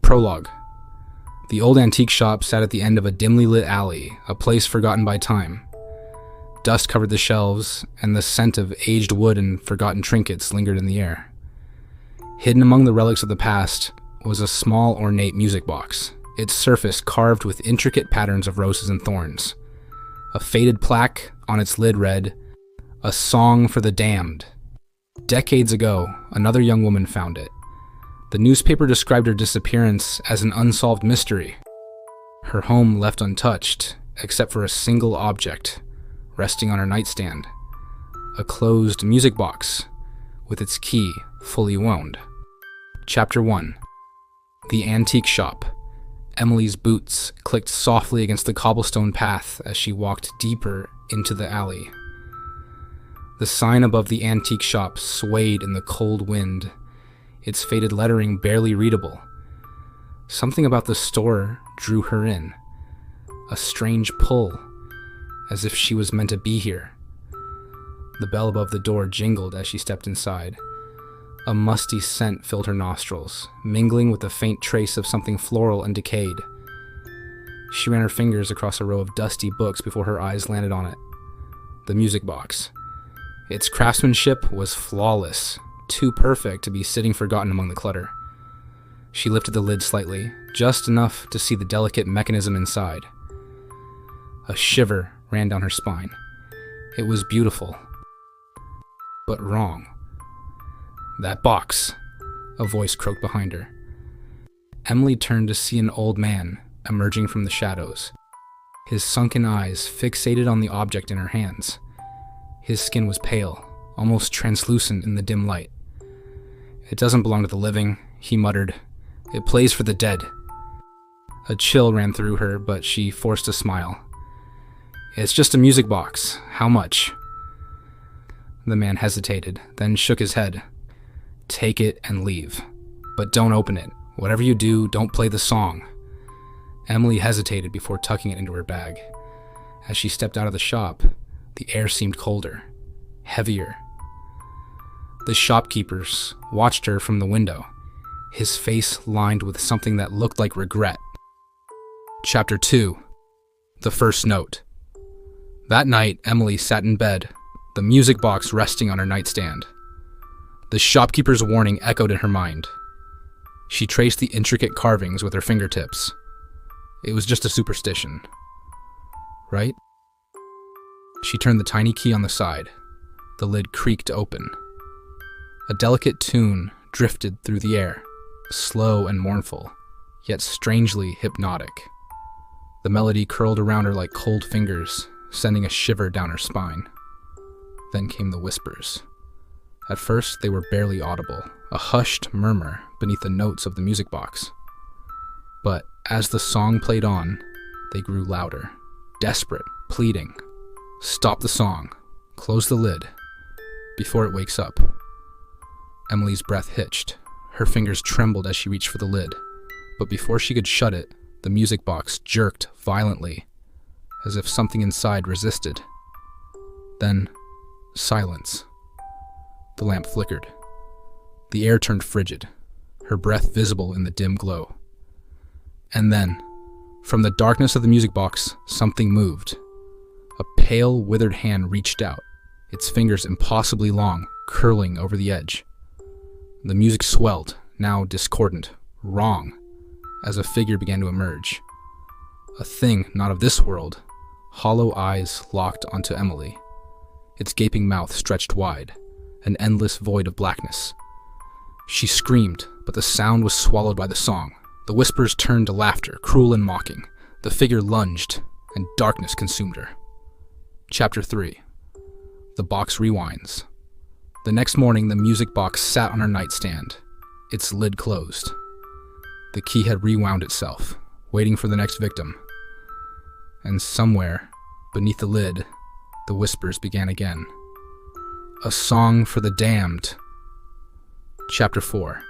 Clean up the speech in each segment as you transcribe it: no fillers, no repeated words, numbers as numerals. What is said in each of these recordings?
Prologue. The old antique shop sat at the end of a dimly lit alley, a place forgotten by time. Dust covered the shelves, and the scent of aged wood and forgotten trinkets lingered in the air. Hidden among the relics of the past was a small, ornate music box, its surface carved with intricate patterns of roses and thorns. A faded plaque on its lid read, "A Song for the Damned." Decades ago, another young woman found it. The newspaper described her disappearance as an unsolved mystery. Her home left untouched, except for a single object resting on her nightstand. A closed music box with its key fully wound. Chapter 1. The Antique Shop. Emily's boots clicked softly against the cobblestone path as she walked deeper into the alley. The sign above the antique shop swayed in the cold wind, its faded lettering barely readable. Something about the store drew her in. A strange pull, as if she was meant to be here. The bell above the door jingled as she stepped inside. A musty scent filled her nostrils, mingling with a faint trace of something floral and decayed. She ran her fingers across a row of dusty books before her eyes landed on it. The music box. Its craftsmanship was flawless, too perfect to be sitting forgotten among the clutter. She lifted the lid slightly, just enough to see the delicate mechanism inside. A shiver ran down her spine. It was beautiful, but wrong. "That box," a voice croaked behind her. Emily turned to see an old man emerging from the shadows, his sunken eyes fixated on the object in her hands. His skin was pale, almost translucent in the dim light. "It doesn't belong to the living," he muttered. "It plays for the dead." A chill ran through her, but she forced a smile. "It's just a music box. How much?" The man hesitated, then shook his head. "Take it and leave. But don't open it. Whatever you do, don't play the song." Emily hesitated before tucking it into her bag. As she stepped out of the shop, the air seemed colder, heavier. The shopkeepers watched her from the window, his face lined with something that looked like regret. Chapter 2. The First Note. That night, Emily sat in bed, the music box resting on her nightstand. The shopkeeper's warning echoed in her mind. She traced the intricate carvings with her fingertips. It was just a superstition, right? She turned the tiny key on the side. The lid creaked open. A delicate tune drifted through the air, slow and mournful, yet strangely hypnotic. The melody curled around her like cold fingers, sending a shiver down her spine. Then came the whispers. At first, they were barely audible, a hushed murmur beneath the notes of the music box. But as the song played on, they grew louder, desperate, pleading. "Stop the song. Close the lid. Before it wakes up." Emily's breath hitched. Her fingers trembled as she reached for the lid. But before she could shut it, the music box jerked violently, as if something inside resisted. Then, silence. The lamp flickered. The air turned frigid, her breath visible in the dim glow. And then, from the darkness of the music box, something moved. A pale, withered hand reached out, its fingers impossibly long, curling over the edge. The music swelled, now discordant, wrong, as a figure began to emerge. A thing not of this world. Hollow eyes locked onto Emily. Its gaping mouth stretched wide, an endless void of blackness. She screamed, but the sound was swallowed by the song. The whispers turned to laughter, cruel and mocking. The figure lunged, and darkness consumed her. Chapter 3. The box rewinds. The next morning, the music box sat on her nightstand, its lid closed. The key had rewound itself, waiting for the next victim. And somewhere, beneath the lid, the whispers began again. "A Song for the Damned." Chapter 4.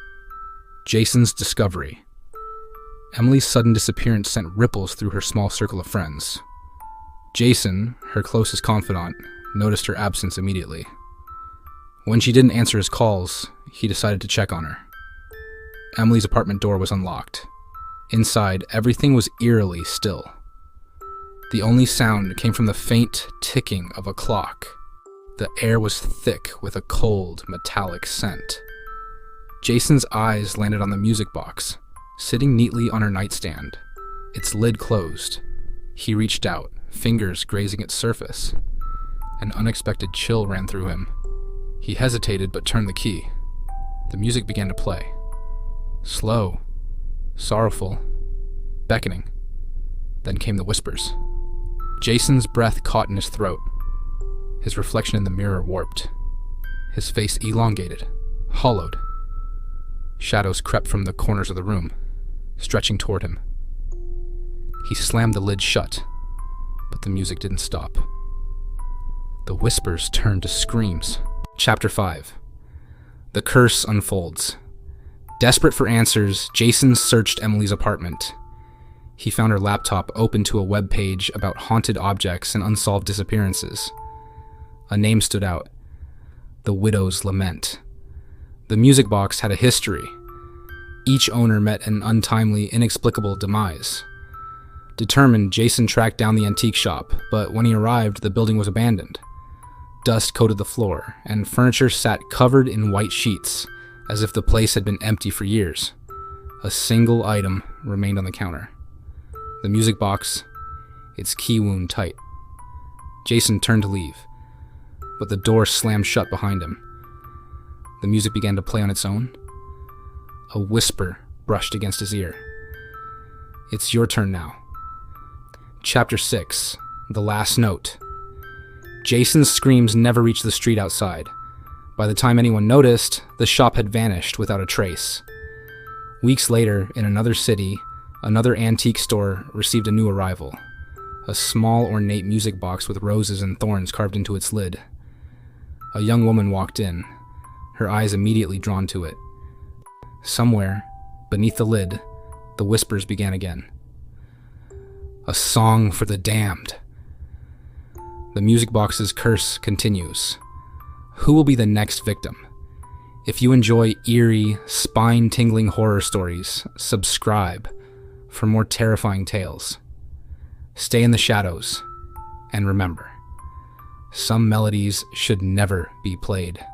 Jason's Discovery. Emily's sudden disappearance sent ripples through her small circle of friends. Jason, her closest confidant, noticed her absence immediately. When she didn't answer his calls, he decided to check on her. Emily's apartment door was unlocked. Inside, everything was eerily still. The only sound came from the faint ticking of a clock. The air was thick with a cold, metallic scent. Jason's eyes landed on the music box, sitting neatly on her nightstand. Its lid closed. He reached out, fingers grazing its surface. An unexpected chill ran through him. He hesitated but turned the key. The music began to play. Slow, sorrowful, beckoning. Then came the whispers. Jason's breath caught in his throat. His reflection in the mirror warped. His face elongated, hollowed. Shadows crept from the corners of the room, stretching toward him. He slammed the lid shut, but the music didn't stop. The whispers turned to screams. Chapter 5. The curse unfolds. Desperate for answers, Jason searched Emily's apartment. He found her laptop open to a web page about haunted objects and unsolved disappearances. A name stood out: The Widow's Lament. The music box had a history. Each owner met an untimely, inexplicable demise. Determined, Jason tracked down the antique shop, but when he arrived, the building was abandoned. Dust coated the floor, and furniture sat covered in white sheets, as if the place had been empty for years. A single item remained on the counter. The music box, its key wound tight. Jason turned to leave, but the door slammed shut behind him. The music began to play on its own. A whisper brushed against his ear. It's your turn now. Chapter 6. The Last Note. Jason's screams never reached the street outside. By the time anyone noticed, the shop had vanished without a trace. Weeks later, in another city, another antique store received a new arrival. A small, ornate music box with roses and thorns carved into its lid. A young woman walked in, her eyes immediately drawn to it. Somewhere, beneath the lid, the whispers began again. A song for the damned. The music box's curse continues. Who will be the next victim? If you enjoy eerie, spine-tingling horror stories, subscribe for more terrifying tales. Stay in the shadows, and remember, some melodies should never be played.